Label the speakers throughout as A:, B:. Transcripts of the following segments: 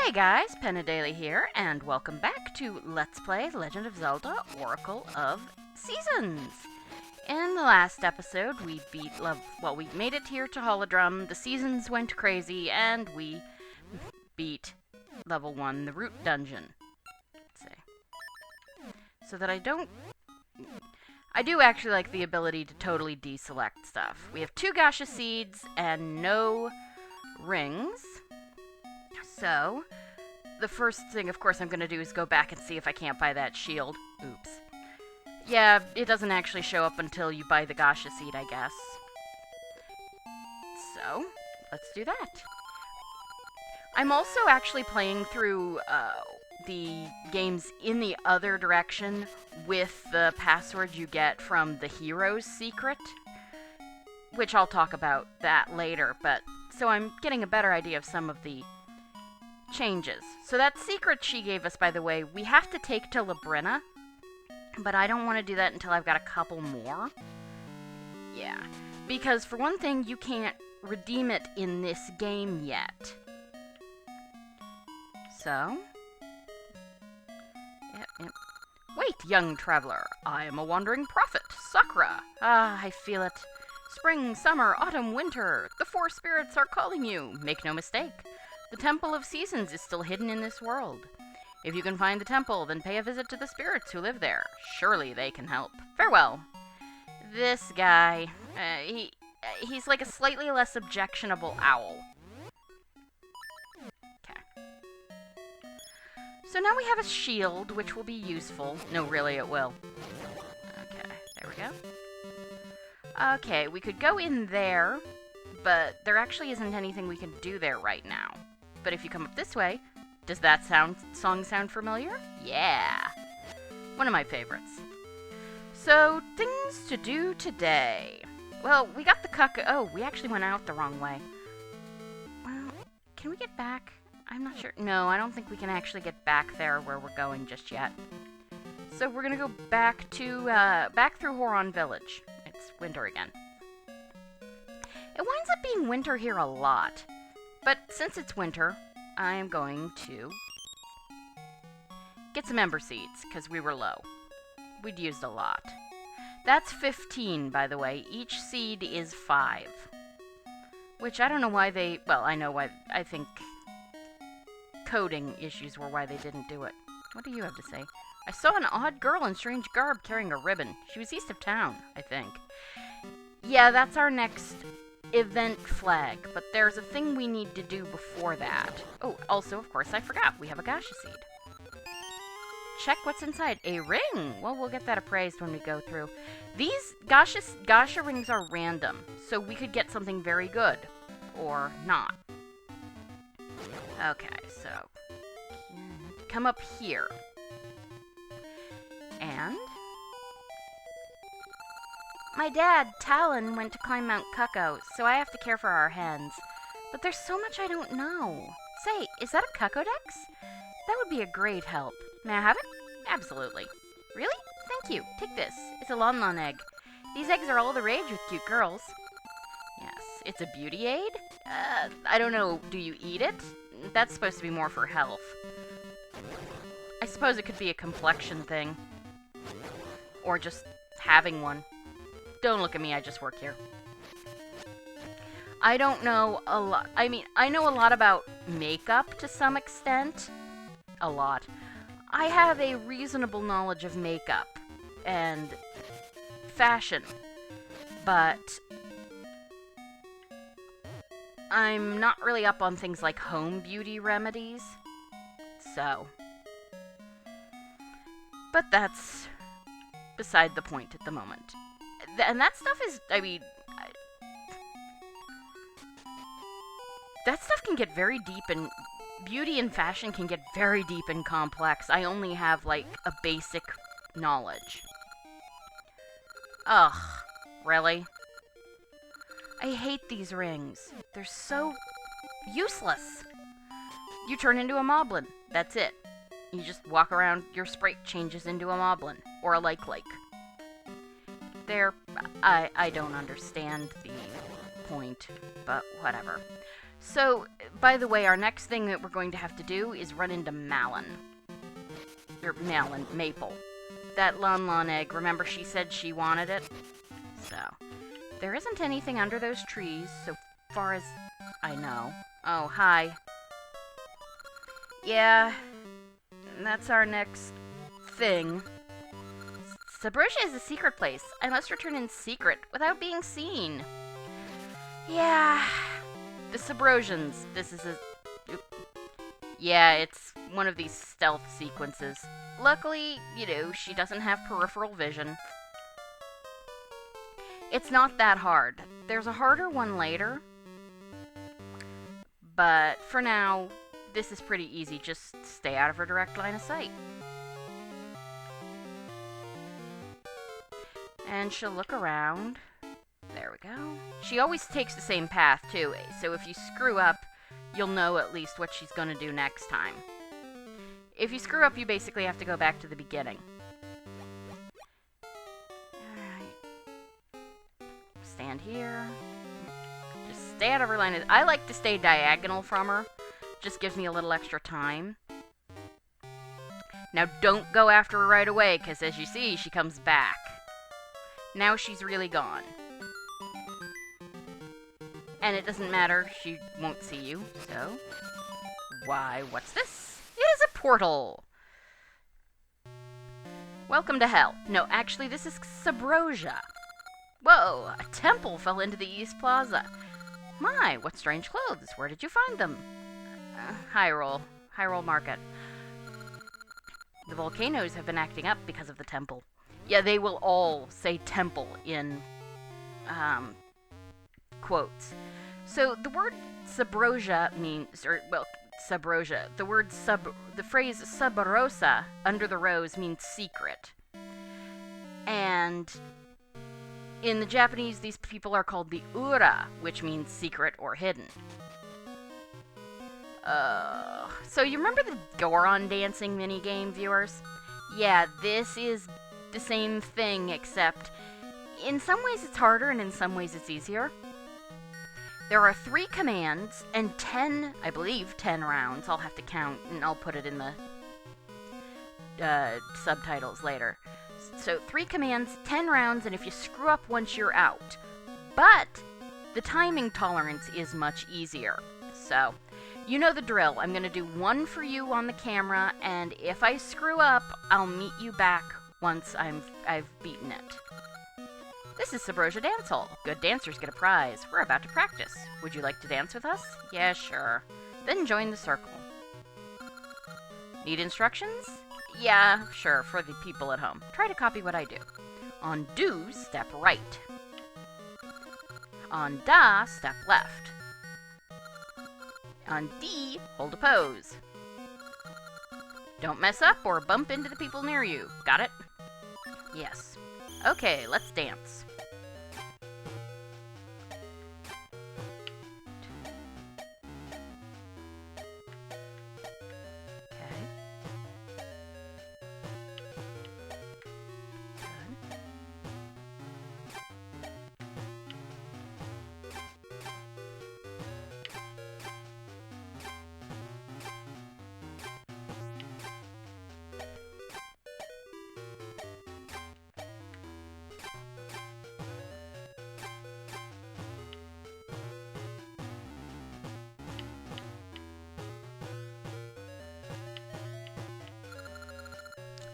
A: Hey guys, Daily here, and welcome back to Let's Play Legend of Zelda Oracle of Seasons. In the last episode, we made it here to Holodrum, the seasons went crazy, and we beat level 1, the root dungeon. Let's see. So that I do actually like the ability to totally deselect stuff. We have 2 Gacha seeds and no rings. So, the first thing, of course, I'm going to do is go back and see if I can't buy that shield. Oops. Yeah, it doesn't actually show up until you buy the Gacha seed, I guess. So, let's do that. I'm also actually playing through the games in the other direction with the password you get from the hero's secret, which I'll talk about that later, but so I'm getting a better idea of some of the changes. So that secret she gave us, by the way, we have to take to Labrina, but I don't want to do that until I've got a couple more. Yeah, because for one thing, you can't redeem it in this game yet. So, yep. Wait, young traveler, I am a wandering prophet, Sakura. Ah, I feel it. Spring, summer, autumn, winter, the 4 spirits are calling you. Make no mistake. The Temple of Seasons is still hidden in this world. If you can find the temple, then pay a visit to the spirits who live there. Surely they can help. Farewell. This guy, he's like a slightly less objectionable owl. Okay. So now we have a shield, which will be useful. No, really, it will. Okay, there we go. Okay, we could go in there, but there actually isn't anything we can do there right now. But if you come up this way, does that song sound familiar? Yeah! One of my favorites. So, things to do today. Well, we got the oh, we actually went out the wrong way. Well, can we get back? I'm not sure. No, I don't think we can actually get back there where we're going just yet. So we're gonna go back to, back through Waron Village. It's winter again. It winds up being winter here a lot. But since it's winter, I am going to get some ember seeds, because we were low. We'd used a lot. That's 15, by the way. Each seed is 5. Which I don't know why they... Well, I know why. I think coding issues were why they didn't do it. What do you have to say? I saw an odd girl in strange garb carrying a ribbon. She was east of town, I think. Yeah, that's our next event flag, but there's a thing we need to do before that. Oh, also, of course, I forgot. We have a Gacha seed. Check what's inside. A ring! Well, we'll get that appraised when we go through. These Gacha rings are random, so we could get something very good. Or not. Okay, so come up here. And my dad, Talon, went to climb Mount Cuckoo, so I have to care for our hens. But there's so much I don't know. Say, is that a Cuckodex? That would be a great help. May I have it? Absolutely. Really? Thank you. Take this. It's a Lon Lon egg. These eggs are all the rage with cute girls. Yes, it's a beauty aid? I don't know. Do you eat it? That's supposed to be more for health. I suppose it could be a complexion thing. Or just having one. Don't look at me, I just work here. I don't know a lot. I mean, I know a lot about makeup to some extent. A lot. I have a reasonable knowledge of makeup and fashion, but I'm not really up on things like home beauty remedies, so. But that's beside the point at the moment. And that stuff is, I mean, that stuff can get very deep, and beauty and fashion can get very deep and complex. I only have, like, a basic knowledge. Ugh, really? I hate these rings. They're so useless. You turn into a moblin. That's it. You just walk around, your sprite changes into a moblin, or a like. I don't understand the point, but whatever. So, by the way, our next thing that we're going to have to do is run into Maple. That Lon Lon egg, remember she said she wanted it? So, there isn't anything under those trees, so far as I know. Oh, hi. Yeah, that's our next thing. Subrosa is a secret place. I must return in secret, without being seen. Yeah, the Subrosians. This is a... Yeah, it's one of these stealth sequences. Luckily, you know, she doesn't have peripheral vision. It's not that hard. There's a harder one later. But for now, this is pretty easy. Just stay out of her direct line of sight. And she'll look around. There we go. She always takes the same path, too. So if you screw up, you'll know at least what she's going to do next time. If you screw up, you basically have to go back to the beginning. Alright. Stand here. Just stay out of her line. I like to stay diagonal from her. Just gives me a little extra time. Now don't go after her right away, because as you see, she comes back. Now she's really gone. And it doesn't matter, she won't see you, so... Why, what's this? It is a portal! Welcome to hell. No, actually, this is Subrosa. Whoa, a temple fell into the East Plaza. My, what strange clothes. Where did you find them? Hyrule Market. The volcanoes have been acting up because of the temple. Yeah, they will all say temple in, quotes. So, the word Subrosa means, Subrosa. The phrase Subrosa, under the rose, means secret. And in the Japanese, these people are called the Ura, which means secret or hidden. So you remember the Goron dancing minigame, viewers? Yeah, this is the same thing, except in some ways it's harder and in some ways it's easier. There are 3 commands and 10, I believe, 10 rounds. I'll have to count and I'll put it in the subtitles later. So 3 commands, 10 rounds, and if you screw up once, you're out. But the timing tolerance is much easier. So, you know the drill. I'm going to do 1 for you on the camera, and if I screw up, I'll meet you back once I've beaten it. This is Subrosa Dance Hall. Good dancers get a prize. We're about to practice. Would you like to dance with us? Yeah, sure. Then join the circle. Need instructions? Yeah, sure, for the people at home. Try to copy what I do. On do, step right. On da, step left. On D, hold a pose. Don't mess up or bump into the people near you. Got it? Yes. Okay, let's dance.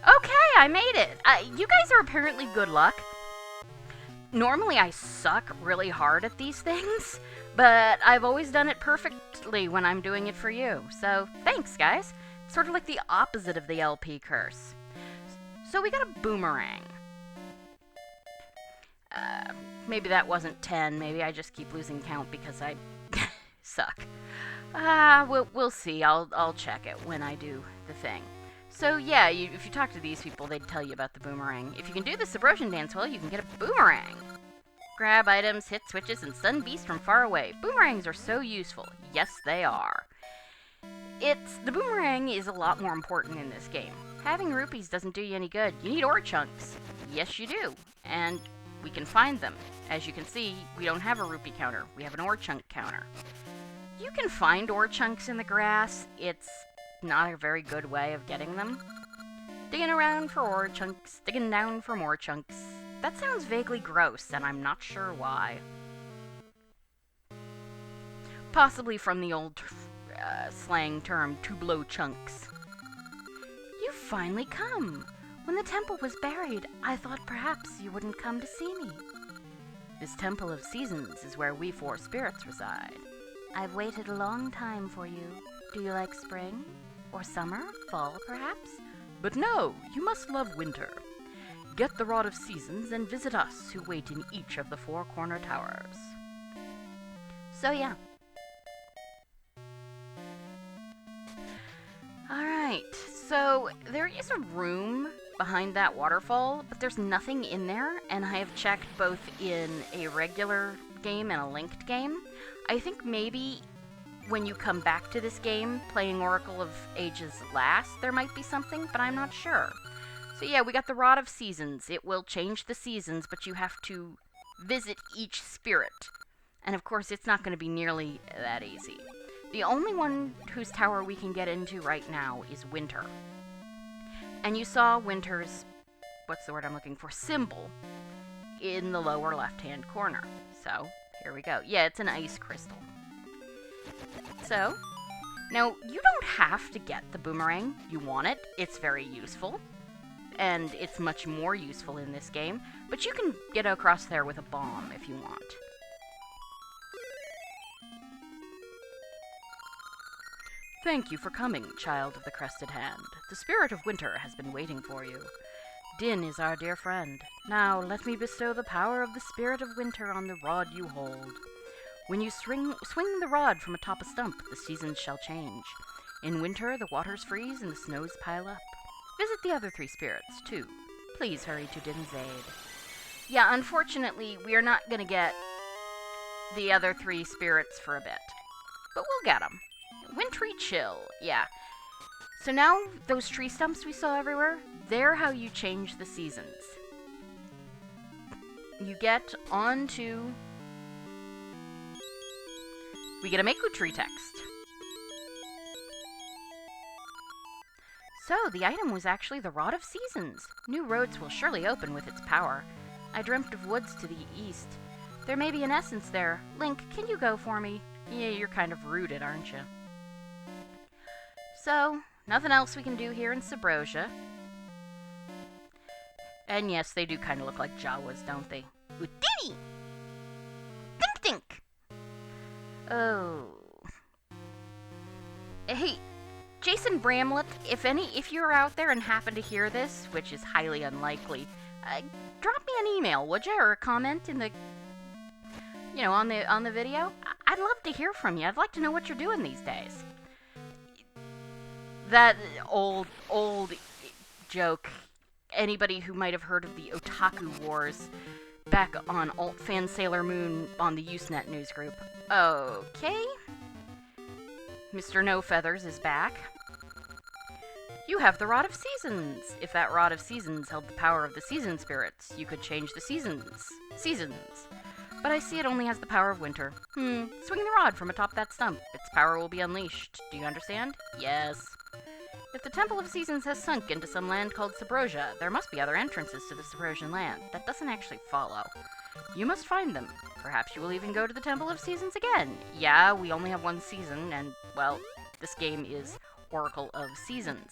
A: Okay, I made it. You guys are apparently good luck. Normally I suck really hard at these things, but I've always done it perfectly when I'm doing it for you. So, thanks, guys. Sort of like the opposite of the LP curse. So we got a boomerang. Maybe that wasn't 10. Maybe I just keep losing count because I suck. We'll see. I'll check it when I do the thing. So yeah, if you talk to these people, they'd tell you about the boomerang. If you can do the Subrosian dance well, you can get a boomerang. Grab items, hit switches, and stun beasts from far away. Boomerangs are so useful. Yes, they are. The boomerang is a lot more important in this game. Having rupees doesn't do you any good. You need ore chunks. Yes, you do. And we can find them. As you can see, we don't have a rupee counter. We have an ore chunk counter. You can find ore chunks in the grass. It's not a very good way of getting them. Digging around for ore chunks, digging down for more chunks. That sounds vaguely gross, and I'm not sure why. Possibly from the old slang term, to blow chunks. You've finally come. When the temple was buried, I thought perhaps you wouldn't come to see me. This Temple of Seasons is where we four spirits reside. I've waited a long time for you. Do you like spring? Or summer? Fall, perhaps? But no, you must love winter. Get the Rod of Seasons and visit us who wait in each of the four corner towers. So yeah. Alright, so there is a room behind that waterfall, but there's nothing in there, and I have checked both in a regular game and a linked game. I think maybe when you come back to this game, playing Oracle of Ages last, there might be something, but I'm not sure. So yeah, we got the Rod of Seasons. It will change the seasons, but you have to visit each spirit. And of course, it's not going to be nearly that easy. The only one whose tower we can get into right now is Winter. And you saw Winter's, what's the word I'm looking for, symbol in the lower left-hand corner. So, here we go. Yeah, it's an ice crystal. So, now, you don't have to get the boomerang. You want it. It's very useful. And it's much more useful in this game. But you can get across there with a bomb if you want. Thank you for coming, child of the crested hand. The spirit of winter has been waiting for you. Din is our dear friend. Now let me bestow the power of the spirit of winter on the rod you hold. When you swing the rod from atop a stump, the seasons shall change. In winter, the waters freeze and the snows pile up. Visit the other three spirits, too. Please hurry to Din's aid. Yeah, unfortunately, we are not going to get the other three spirits for a bit. But we'll get them. Wintry chill, yeah. So now, those tree stumps we saw everywhere, they're how you change the seasons. You get onto... We get a Maku tree text. So, the item was actually the Rod of Seasons. New roads will surely open with its power. I dreamt of woods to the east. There may be an essence there. Link, can you go for me? Yeah, you're kind of rooted, aren't you? So, nothing else we can do here in Subrosa. And yes, they do kind of look like Jawas, don't they? Houdini! Think think! Oh. Hey, Jason Bramlett, if you're out there and happen to hear this, which is highly unlikely, drop me an email, would you? Or a comment in the, on the video? I'd love to hear from you. I'd like to know what you're doing these days. That old joke, anybody who might have heard of the Otaku Wars back on Alt-Fan Sailor Moon on the Usenet news group. Okay. Mr. No Feathers is back. You have the Rod of Seasons. If that Rod of Seasons held the power of the season spirits, you could change the seasons. But I see it only has the power of winter. Swing the rod from atop that stump. Its power will be unleashed. Do you understand? Yes. If the Temple of Seasons has sunk into some land called Subrosa, there must be other entrances to the Subrosian land. That doesn't actually follow. You must find them. Perhaps you will even go to the Temple of Seasons again. Yeah, we only have one season, and, well, this game is Oracle of Seasons.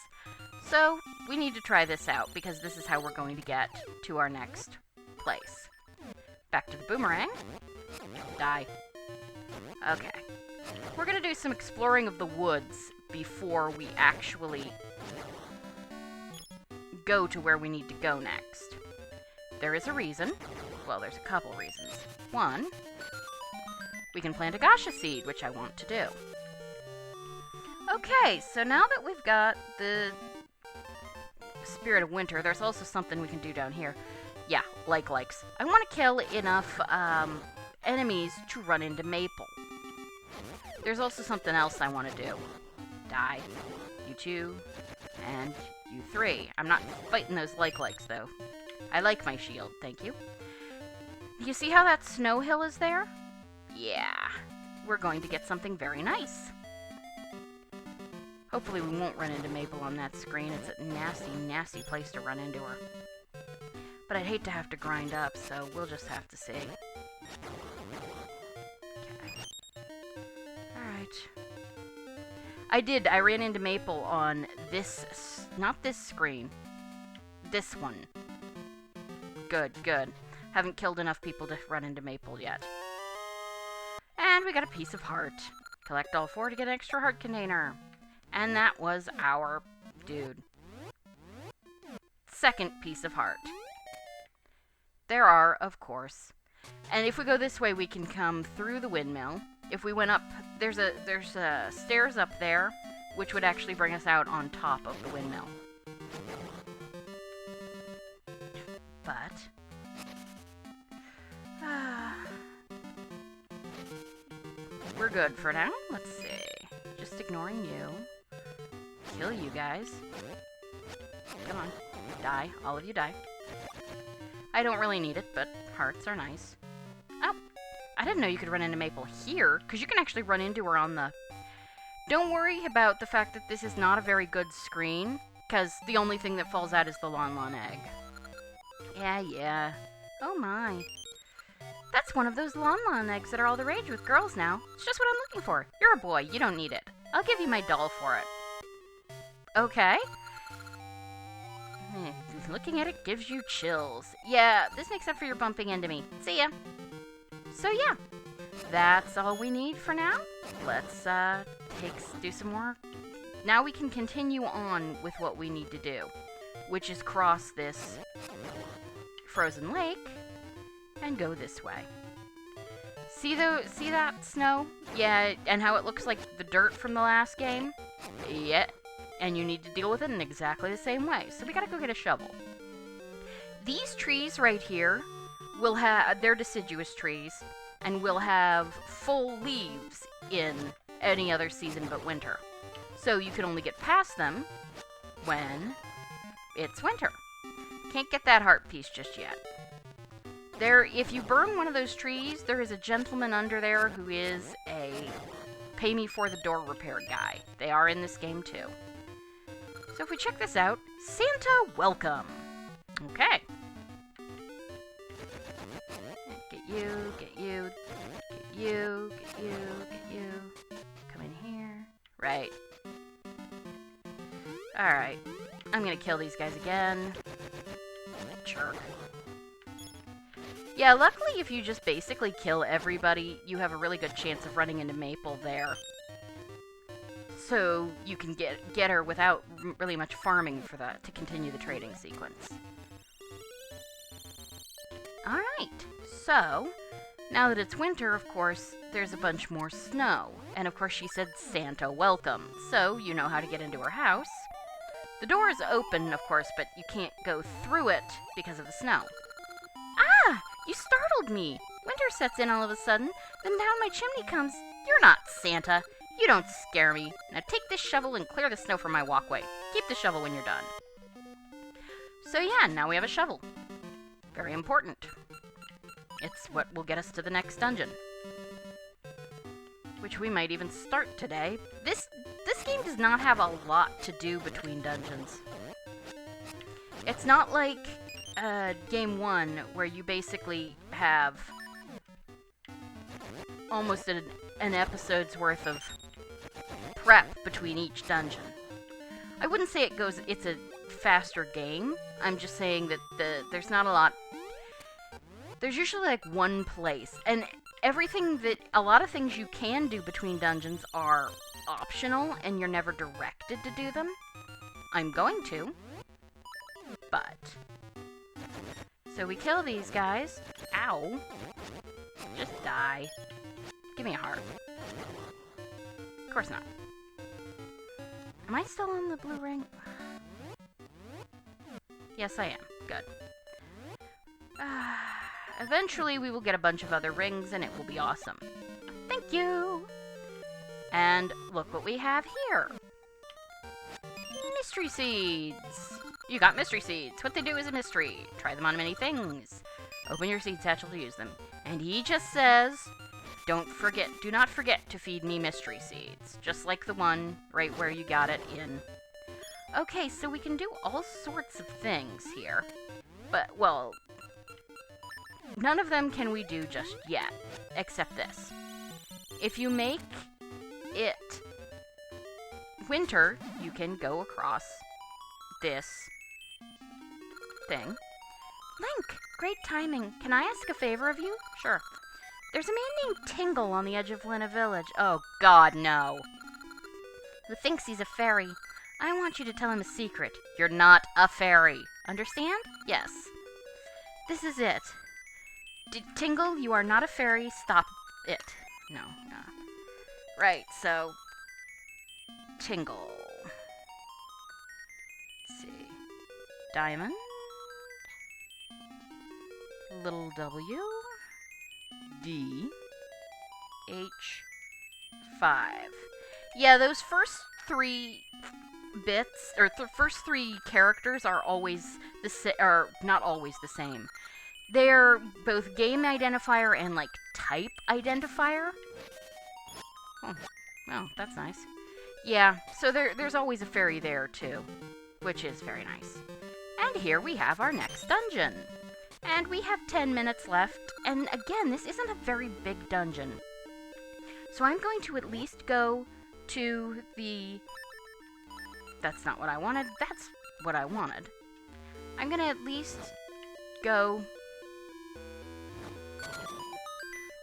A: So, we need to try this out, because this is how we're going to get to our next place. Back to the boomerang. Die. Okay. We're going to do some exploring of the woods before we actually go to where we need to go next. There is a reason. Well, there's a couple reasons. One, we can plant a gacha seed, which I want to do. Okay, so now that we've got the Spirit of Winter, there's also something we can do down here. Yeah, likes. I want to kill enough enemies to run into Maple. There's also something else I want to do. Die. You 2, and you 3. I'm not fighting those likes, though. I like my shield, thank you. You see how that snow hill is there? Yeah. we're going to get something very nice. Hopefully we won't run into Maple on that screen. It's a nasty, nasty place to run into her. But I'd hate to have to grind up, so we'll just have to see. Okay. Alright. I ran into Maple on this, not this screen. This one. Good, good. Haven't killed enough people to run into Maple yet. And we got a piece of heart. Collect all 4 to get an extra heart container. And that was our dude. Second piece of heart. There are, of course. And if we go this way, we can come through the windmill. If we went up, there's stairs up there, which would actually bring us out on top of the windmill. But we're good for now. Let's see. Just ignoring you. Kill you guys. Come on. Die. All of you die. I don't really need it, but hearts are nice. Oh, I didn't know you could run into Maple here, because you can actually run into her on the... Don't worry about the fact that this is not a very good screen, because the only thing that falls out is the Lon Lon egg. Yeah. Oh my. That's one of those Lon Lon eggs that are all the rage with girls now. It's just what I'm looking for. You're a boy, you don't need it. I'll give you my doll for it. Okay. Looking at it gives you chills. Yeah, this makes up for your bumping into me. See ya. So yeah, that's all we need for now. Let's do some more. Now we can continue on with what we need to do, which is cross this frozen lake and go this way. See that snow? Yeah, and how it looks like the dirt from the last game? Yeah. And you need to deal with it in exactly the same way. So we gotta go get a shovel. These trees right here will have, they're deciduous trees, and will have full leaves in any other season but winter. So you can only get past them when it's winter. Can't get that heart piece just yet. If you burn one of those trees, there is a gentleman under there who is a pay me for the door repair guy. They are in this game too. So if we check this out, Santa welcome. Okay. Get you, get you, get you, get you, get you. Come in here. Right. Alright. I'm gonna kill these guys again. Jerk. Yeah, luckily if you just basically kill everybody, you have a really good chance of running into Maple there. So you can get her without really much farming for that to continue the trading sequence. Alright, so now that it's winter, of course, there's a bunch more snow. And of course she said Santa welcome, so you know how to get into her house. The door is open, of course, but you can't go through it because of the snow. Ah! You startled me! Winter sets in all of a sudden, then down my chimney comes... You're not Santa! You don't scare me. Now take this shovel and clear the snow from my walkway. Keep the shovel when you're done. So yeah, now we have a shovel. Very important. It's what will get us to the next dungeon. Which we might even start today. This game does not have a lot to do between dungeons. It's not like Game 1, where you basically have almost an episode's worth of prep between each dungeon. I wouldn't say it's a faster game. I'm just saying that there's not a lot. There's usually like one place, and a lot of things you can do between dungeons are optional, and you're never directed to do them. I'm going to, but... So we kill these guys. Ow. Just die. Give me a heart. Of course not. Am I still on the blue ring? Yes, I am. Good. Eventually, we will get a bunch of other rings, and it will be awesome. Thank you! And look what we have here. Mystery seeds! You got mystery seeds. What they do is a mystery. Try them on many things. Open your seed satchel to use them. And he just says, do not forget to feed me mystery seeds. Just like the one right where you got it in. Okay, so we can do all sorts of things here. But, well, none of them can we do just yet, except this. If you make it winter, you can go across this thing. Link, great timing. Can I ask a favor of you? Sure. There's a man named Tingle on the edge of Waron Village. Oh, God, no. Who thinks he's a fairy. I want you to tell him a secret. You're not a fairy. Understand? Yes. This is it. Tingle, you are not a fairy. Stop it. No. Right, so... Tingle. Let's see. Diamond. Little W. D. H. 5. Yeah, those first 3 bits, or the first 3 characters are always the same, or not always the same. They're both game identifier and, like, type identifier. Oh, well, that's nice. Yeah, so there's always a fairy there, too, which is very nice. And here we have our next dungeon. And we have 10 minutes left, and again, this isn't a very big dungeon. So I'm going to at least go to the... That's not what I wanted, that's what I wanted. I'm gonna at least go...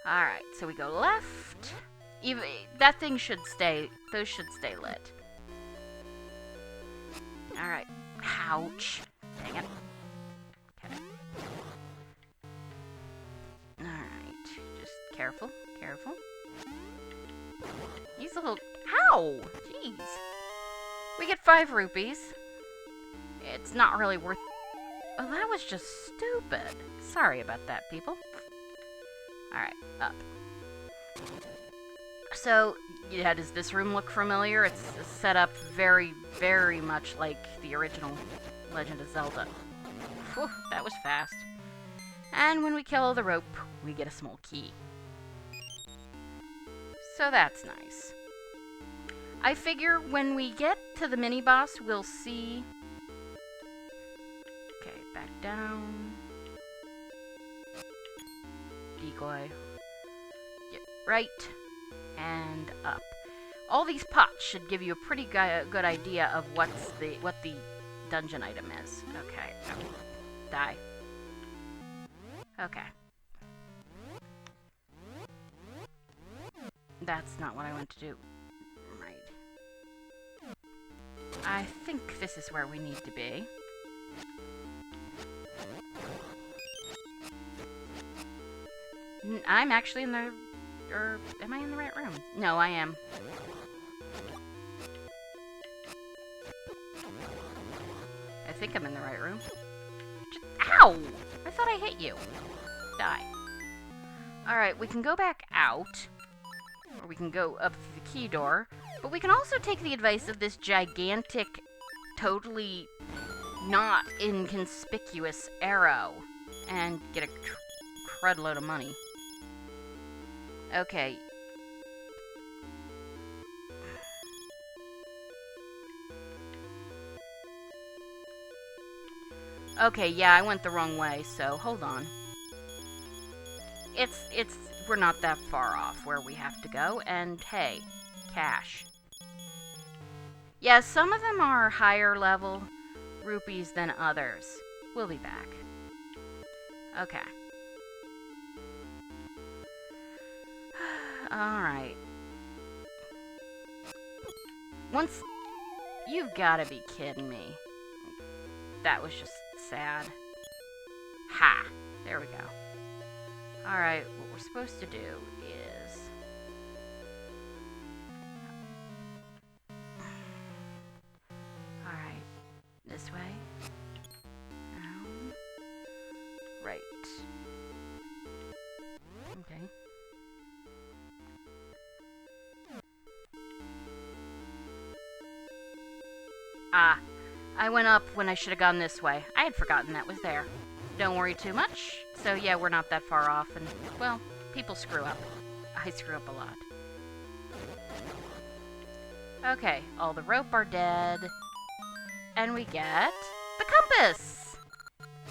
A: Alright, so we go left. Even that thing should stay, those should stay lit. Alright, ouch. Dang it. Okay. Alright, just careful, careful. He's a little... Ow! Jeez. We get 5 rupees. It's not really worth... Oh, that was just stupid. Sorry about that, people. Alright, up. So, yeah, does this room look familiar? It's set up very, very much like the original Legend of Zelda. Whew, that was fast. And when we kill the rope, we get a small key. So that's nice. I figure when we get to the mini-boss, we'll see... Okay, back down. Decoy. Yeah, right. And up. All these pots should give you a pretty good idea of what the dungeon item is. Okay. Oh. Die. Okay. That's not what I want to do. Right. I think this is where we need to be. I'm actually in the... Or am I in the right room? No, I am. I think I'm in the right room. Ow! I thought I hit you. Die. Alright, we can go back out. Or we can go up the key door. But we can also take the advice of this gigantic, totally not inconspicuous arrow. And get a crud load of money. Okay. Okay, yeah, I went the wrong way, so hold on. We're not that far off where we have to go, and hey, cash. Yeah, some of them are higher level rupees than others. We'll be back. Okay. Alright. Once... You've gotta be kidding me. That was just sad. Ha! There we go. Alright, what we're supposed to do is... Alright. This way. Down. Right. Okay. Ah, I went up when I should have gone this way. I had forgotten that was there. Don't worry too much. So yeah, we're not that far off, and, well, people screw up. I screw up a lot. Okay, all the rope are dead. And we get the compass!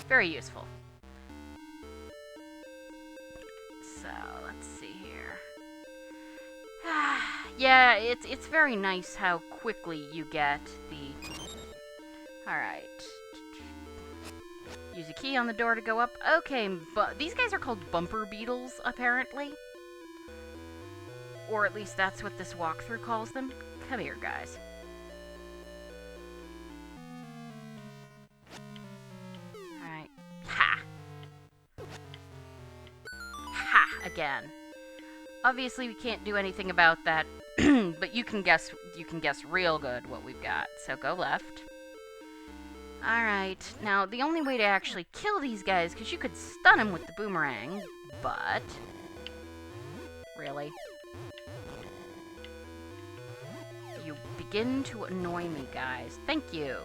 A: Very useful. So, let's see here. Yeah, it's very nice how quickly you get the... Alright. Use a key on the door to go up. Okay, but these guys are called bumper beetles, apparently. Or at least that's what this walkthrough calls them. Come here, guys. Alright. Ha! Ha! Again. Obviously, we can't do anything about that, but you can guess real good what we've got. So go left. Alright, now the only way to actually kill these guys, because you could stun them with the boomerang, but... Really? You begin to annoy me, guys. Thank you.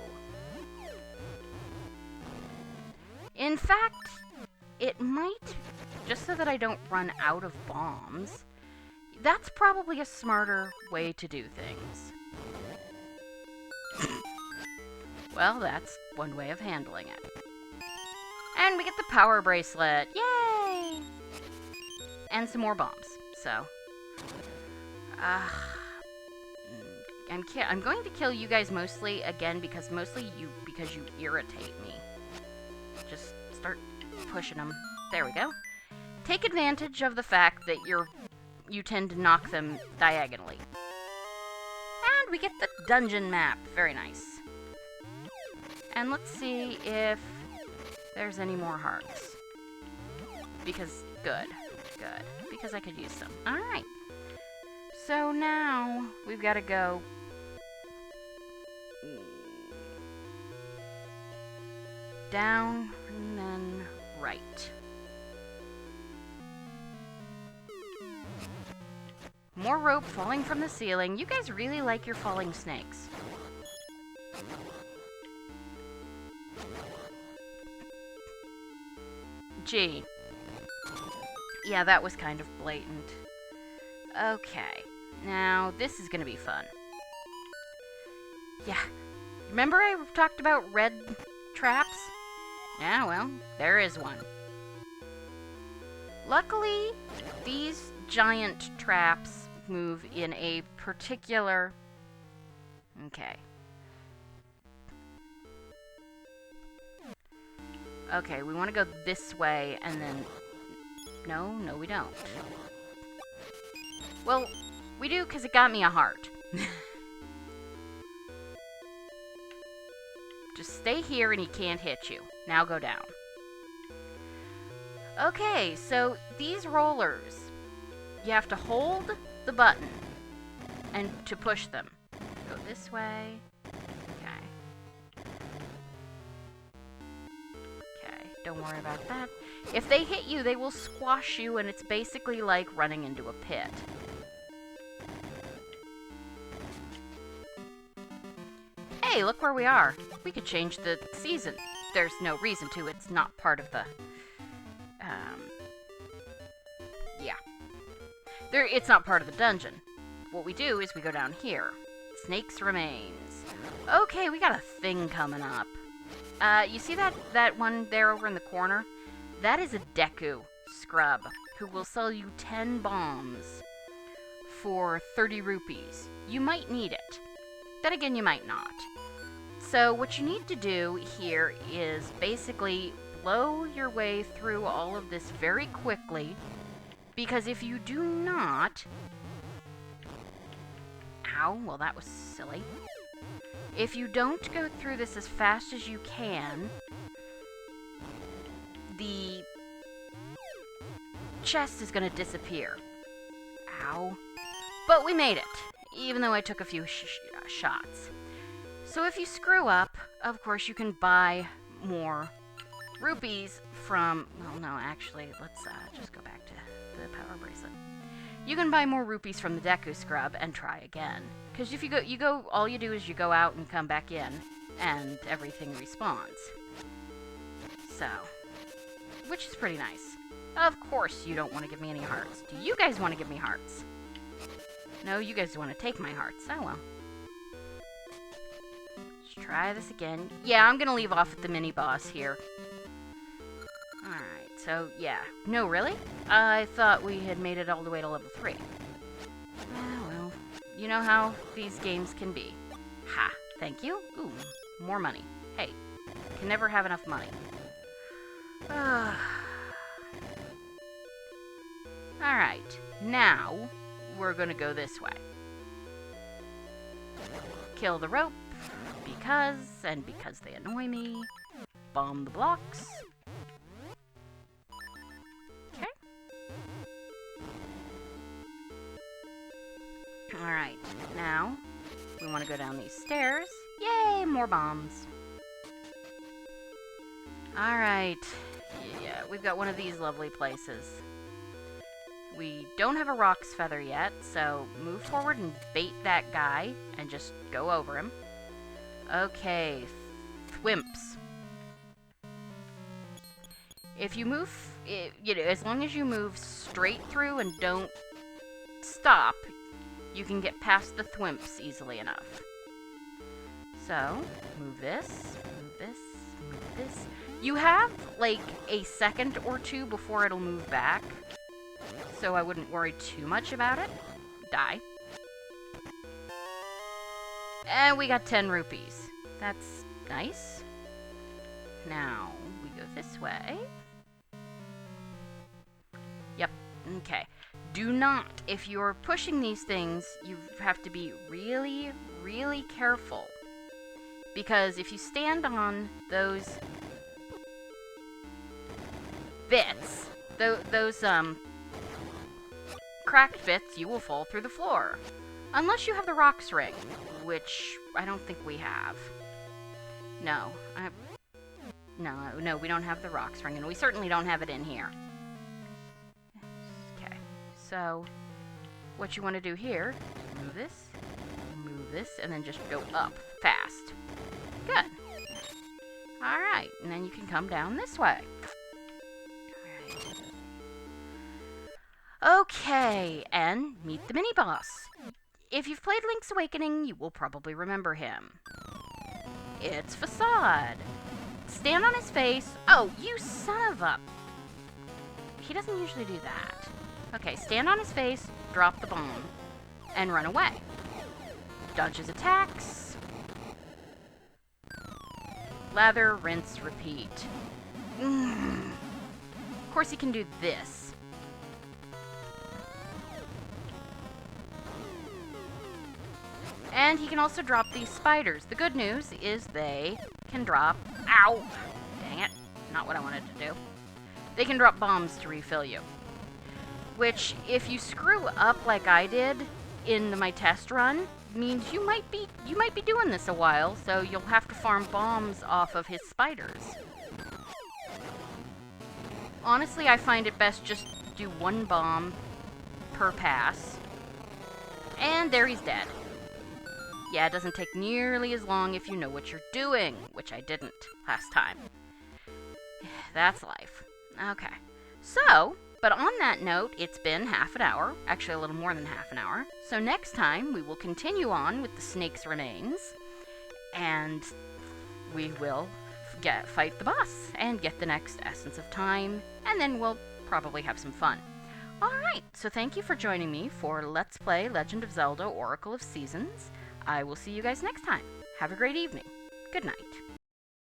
A: In fact, it might, just so that I don't run out of bombs, that's probably a smarter way to do things. Well, that's one way of handling it. And we get the power bracelet. Yay! And some more bombs. So, I'm going to kill you guys mostly again because you irritate me. Just start pushing them. There we go. Take advantage of the fact that you tend to knock them diagonally. And we get the dungeon map. Very nice. And let's see if there's any more hearts. Because, good. Because I could use some. Alright. So now, we've got to go... down, and then right. More rope falling from the ceiling. You guys really like your falling snakes. Gee. Yeah, that was kind of blatant. Okay. Now, this is gonna be fun. Yeah. Remember I talked about red traps? Yeah, well, there is one. Luckily, these giant traps move in a particular... Okay. Okay, we want to go this way, and then... No, we don't. Well, we do, because it got me a heart. Just stay here, and he can't hit you. Now go down. Okay, so these rollers, you have to hold the button and to push them. Go this way. Okay, don't worry about that. If they hit you, they will squash you, and it's basically like running into a pit. Hey, look where we are. We could change the season. There's no reason to. It's not part of the... yeah. It's not part of the dungeon. What we do is we go down here. Snake's Remains. Okay, we got a thing coming up. You see that one there over in the corner? That is a Deku scrub who will sell you 10 bombs for 30 rupees. You might need it. Then again, you might not. So what you need to do here is basically blow your way through all of this very quickly, because if you do not... Ow, well that was silly. If you don't go through this as fast as you can, the chest is going to disappear. Ow. But we made it, even though I took a few shots. So if you screw up, of course you can buy more rupees from... Well, no, actually, let's just go back to the power bracelet. You can buy more rupees from the Deku Scrub and try again. Because if you go, all you do is you go out and come back in, and everything respawns. So, which is pretty nice. Of course you don't want to give me any hearts. Do you guys want to give me hearts? No, you guys want to take my hearts. Oh, well. Let's try this again. Yeah, I'm going to leave off at the mini-boss here. Alright, so, yeah. No, really? I thought we had made it all the way to level 3. Ah, well. You know how these games can be. Ha! Thank you. Ooh, more money. Hey, can never have enough money. Alright, now we're gonna go this way. Kill the rope, because they annoy me. Bomb the blocks. Okay. Alright, now we want to go down these stairs. Yay, more bombs. Alright, yeah, we've got one of these lovely places. We don't have a Rock's Feather yet, so move forward and bait that guy and just go over him. Okay, Thwimps. If you move, you know, as long as you move straight through and don't stop, you can get past the Thwimps easily enough. So, move this, move this, move this. You have, like, a second or two before it'll move back, so I wouldn't worry too much about it. Die. And we got 10 rupees. That's nice. Now, we go this way. Yep, okay. Do not, if you're pushing these things, you have to be really, really careful. Because if you stand on those bits, those cracked bits, you will fall through the floor. Unless you have the rocks ring, which I don't think we have. No, no, we don't have the rocks ring, and we certainly don't have it in here. Okay, so what you want to do here, move this, and then just go up fast. Good. Alright, and then you can come down this way. Okay, and meet the mini-boss. If you've played Link's Awakening, you will probably remember him. It's Facade. Stand on his face. Oh, you son of a... He doesn't usually do that. Okay, stand on his face, drop the bomb, and run away. Dodge his attacks. Lather, rinse, repeat. Of course he can do this. And he can also drop these spiders. The good news is they can drop... Ow! Dang it. Not what I wanted to do. They can drop bombs to refill you. Which, if you screw up like I did in my test run, means you might be doing this a while, so you'll have to farm bombs off of his spiders. Honestly, I find it best just do one bomb per pass. And there he's dead. Yeah, it doesn't take nearly as long if you know what you're doing, which I didn't last time. That's life. Okay. So, but on that note, it's been half an hour, actually a little more than half an hour. So next time, we will continue on with the snake's remains, and we will fight the boss and get the next Essence of Time, and then we'll probably have some fun. Alright, so thank you for joining me for Let's Play Legend of Zelda Oracle of Seasons. I will see you guys next time. Have a great evening. Good night.